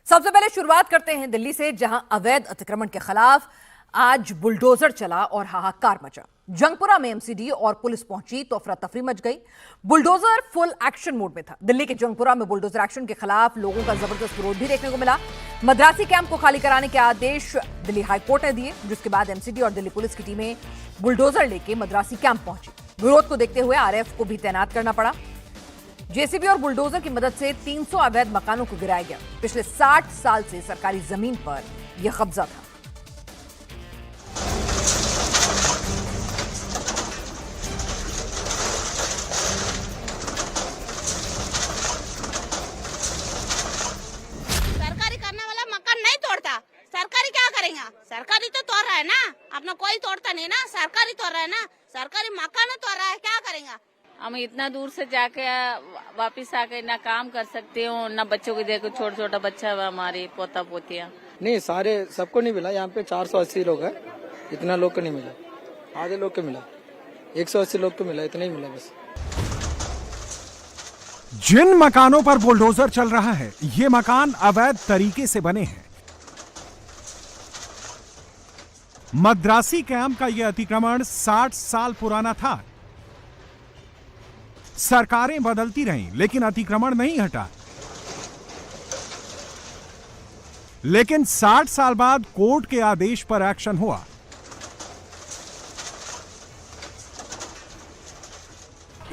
सबसे पहले शुरुआत करते हैं दिल्ली से, जहां अवैध अतिक्रमण के खिलाफ आज बुलडोजर चला और हाहाकार मचा। जंगपुरा में एमसीडी और पुलिस पहुंची तो अफरा तफरी मच गई। बुलडोजर फुल एक्शन मोड में था। दिल्ली के जंगपुरा में बुलडोजर एक्शन के खिलाफ लोगों का जबरदस्त विरोध भी देखने को मिला। मद्रासी कैंप को खाली कराने के आदेश दिल्ली हाईकोर्ट ने दिए, जिसके बाद एमसीडी और दिल्ली पुलिस की टीमें बुलडोजर लेके मद्रासी कैंप पहुंची। विरोध को देखते हुए आरएएफ को भी तैनात करना पड़ा। जेसीबी और बुलडोजर की मदद से 300 अवैध मकानों को गिराया गया। पिछले 60 साल से सरकारी जमीन पर यह कब्जा था। सरकारी करने वाला मकान नहीं तोड़ता, सरकारी क्या करेगा? सरकारी तो तोड़ रहा है ना, अपना कोई तोड़ता नहीं ना, सरकारी तोड़ रहा है ना, सरकारी मकान तोड़ रहा है, क्या करेगा? हम इतना दूर से जाके वापस आके ना काम कर सकते हो, ना बच्चों को देखो, छोटा छोटा बच्चा है हमारे पोता पोतियाँ। नहीं, सारे सबको नहीं मिला। यहाँ पे 480 लोग हैं, इतना लोग को नहीं मिला, आधे लोग को मिला। 180 लोग को मिला, इतना ही मिला बस। जिन मकानों पर बुलडोजर चल रहा है, ये मकान अवैध तरीके से बने हैं। मद्रासी कैंप का यह अतिक्रमण 60 साल पुराना था। सरकारें बदलती रहीं, लेकिन अतिक्रमण नहीं हटा। लेकिन 60 साल बाद कोर्ट के आदेश पर एक्शन हुआ।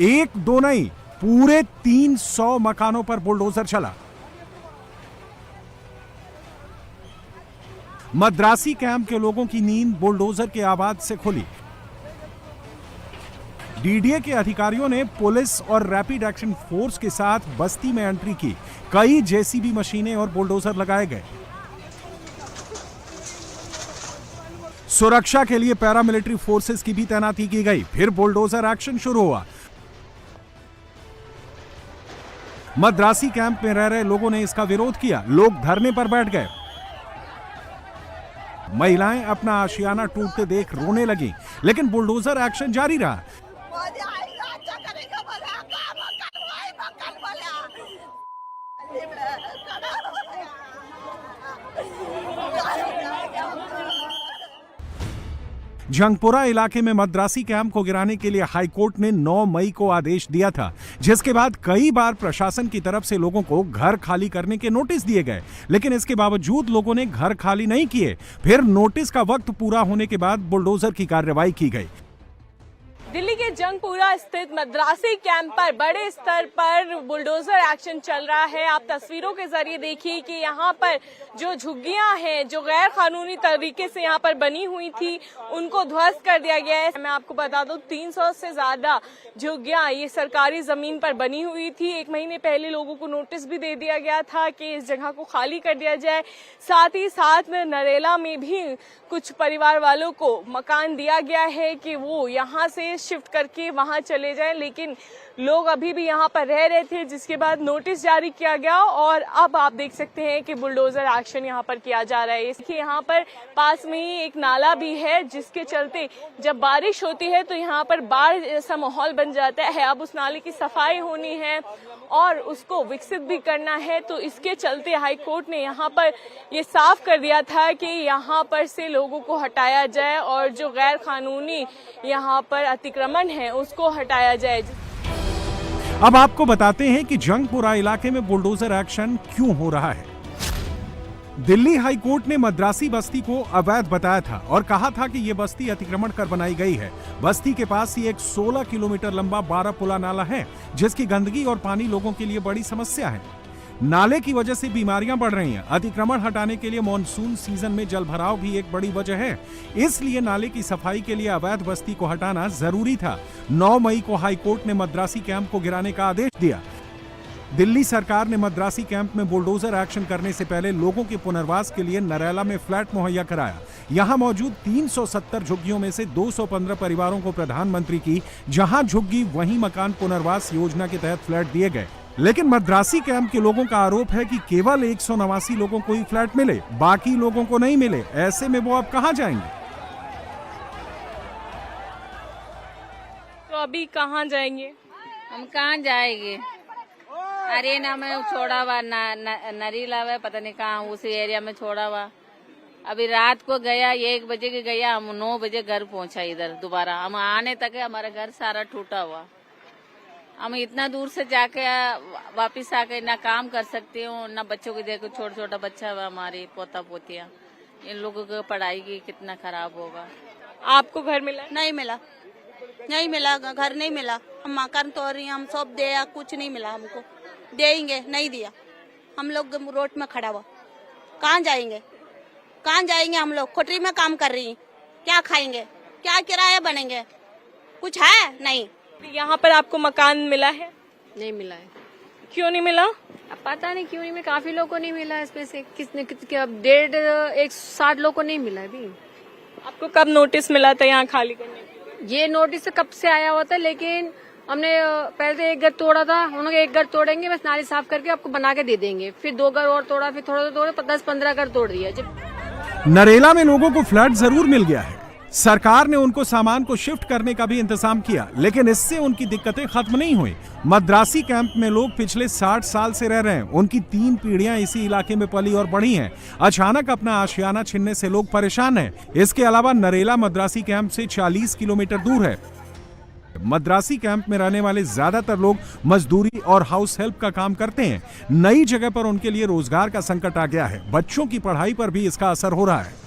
एक दो नहीं, पूरे 300 मकानों पर बुलडोजर चला। मद्रासी कैंप के लोगों की नींद बुलडोजर के आवाज से खुली। डीडीए के अधिकारियों ने पुलिस और रैपिड एक्शन फोर्स के साथ बस्ती में एंट्री की। कई जेसीबी मशीनें और बुलडोजर लगाए गए। सुरक्षा के लिए पैरामिलिट्री फोर्सेस की भी तैनाती की गई। फिर बुलडोजर एक्शन शुरू हुआ। मद्रासी कैंप में रह रहे लोगों ने इसका विरोध किया। लोग धरने पर बैठ गए। महिलाएं अपना आशियाना टूटते देख रोने लगी, लेकिन बुलडोजर एक्शन जारी रहा। जंगपुरा इलाके में मद्रासी कैंप को गिराने के लिए हाईकोर्ट ने 9 मई को आदेश दिया था, जिसके बाद कई बार प्रशासन की तरफ से लोगों को घर खाली करने के नोटिस दिए गए, लेकिन इसके बावजूद लोगों ने घर खाली नहीं किए। फिर नोटिस का वक्त पूरा होने के बाद बुलडोजर की कार्रवाई की गई। दिल्ली के जंगपुरा स्थित मद्रासी कैंप पर बड़े स्तर पर बुलडोजर एक्शन चल रहा है। आप तस्वीरों के जरिए देखिए कि यहाँ पर जो झुग्गियां हैं, जो गैर कानूनी तरीके से यहाँ पर बनी हुई थी, उनको ध्वस्त कर दिया गया है। मैं आपको बता दूं, 300 से ज्यादा झुग्गियां ये सरकारी जमीन पर बनी हुई थी। 1 महीने पहले लोगों को नोटिस भी दे दिया गया था कि इस जगह को खाली कर दिया जाए। साथ ही साथ नरेला में भी कुछ परिवार वालों को मकान दिया गया है कि वो यहाँ से शिफ्ट करके वहां चले जाएं, लेकिन लोग अभी भी यहाँ पर रह रहे थे, जिसके बाद नोटिस जारी किया गया और अब आप देख सकते हैं कि बुलडोजर एक्शन यहाँ पर किया जा रहा है। इसके यहाँ पर पास में ही एक नाला भी है, जिसके चलते जब बारिश होती है तो यहाँ पर बाढ़ जैसा माहौल बन जाता है। अब उस नाले की सफाई होनी है और उसको विकसित भी करना है, तो इसके चलते हाईकोर्ट ने यहाँ पर ये साफ कर दिया था कि यहाँ पर से लोगों को हटाया जाए और जो गैर कानूनी यहाँ पर अतिक्रमण है उसको हटाया जाए। अब आपको बताते हैं कि जंगपुरा इलाके में बुलडोजर एक्शन क्यों हो रहा है। दिल्ली हाईकोर्ट ने मद्रासी बस्ती को अवैध बताया था और कहा था कि यह बस्ती अतिक्रमण कर बनाई गई है। बस्ती के पास ही एक 16 किलोमीटर लंबा 12 पुला नाला है, जिसकी गंदगी और पानी लोगों के लिए बड़ी समस्या है। नाले की वजह से बीमारियां बढ़ रही हैं। अतिक्रमण हटाने के लिए मॉनसून सीजन में जल भराव भी एक बड़ी वजह है, इसलिए नाले की सफाई के लिए अवैध बस्ती को हटाना जरूरी था। 9 मई को हाईकोर्ट ने मद्रासी कैंप को गिराने का आदेश दिया। दिल्ली सरकार ने मद्रासी कैंप में बुलडोजर एक्शन करने से पहले लोगों के पुनर्वास के लिए नरेला में फ्लैट मुहैया कराया। यहां मौजूद 370 झुग्गियों में से 215 परिवारों को प्रधानमंत्री की जहां झुग्गी वहीं मकान पुनर्वास योजना के तहत फ्लैट दिए गए। लेकिन मद्रासी कैंप के लोगों का आरोप है कि केवल 189 लोगों को ही फ्लैट मिले, बाकी लोगों को नहीं मिले। ऐसे में वो अब कहां जाएंगे? तो अभी कहां जाएंगे? हम कहाँ जाएंगे? अरेना में छोड़ा हुआ नरीला हुआ, पता नहीं कहाँ उसी एरिया में छोड़ा हुआ। अभी रात को गया 1 बजे के गया, हम 9 बजे घर पहुंचा इधर दोबारा। हम आने तक हमारा घर सारा टूटा हुआ। हम इतना दूर से जाके वापिस आके ना काम कर सकते हो, ना बच्चों को देखो, छोटा छोटा बच्चा हुआ, हमारी पोता पोतियाँ, इन लोगों की पढ़ाई की कितना खराब होगा। आपको घर मिला? नहीं मिला, नहीं मिला, घर नहीं मिला। हम मकान तोड़ रही, हम सब दिया, कुछ नहीं मिला हमको। देंगे, नहीं दिया। हम लोग रोड में खड़ा हुआ, कहाँ जाएंगे, कहाँ जाएंगे? हम लोग कोठरी में काम कर रही, क्या खाएंगे, क्या किराया बनेंगे, कुछ है नहीं। यहाँ पर आपको मकान मिला है? नहीं मिला है। क्यों नहीं मिला? अब पता नहीं क्यों नहीं मिला, काफी लोगों को नहीं मिला है। इसमें से किसने अब 160 लोगों को नहीं मिला है अभी। आपको कब नोटिस मिला था यहाँ खाली करने के? ये नोटिस कब से आया हुआ था, लेकिन हमने पहले तो 1 घर तोड़ा था, उन्होंने 1 घर तोड़ेंगे, बस नाली साफ करके आपको बना के दे देंगे। फिर 2 घर और तोड़ा, फिर थोड़ा तोड़े, 10-15 घर तोड़ दिया। जब नरेला में लोगों को फ्लैट जरूर मिल गया है, सरकार ने उनको सामान को शिफ्ट करने का भी इंतजाम किया, लेकिन इससे उनकी दिक्कतें खत्म नहीं हुई। मद्रासी कैंप में लोग पिछले 60 साल से रह रहे हैं। उनकी 3 पीढ़ियां इसी इलाके में पली और बढ़ी हैं। अचानक अपना आशियाना छीनने से लोग परेशान हैं। इसके अलावा नरेला मद्रासी कैंप से 40 किलोमीटर दूर है। मद्रासी कैंप में रहने वाले ज्यादातर लोग मजदूरी और हाउस हेल्प का काम करते हैं। नई जगह पर उनके लिए रोजगार का संकट आ गया है। बच्चों की पढ़ाई पर भी इसका असर हो रहा है।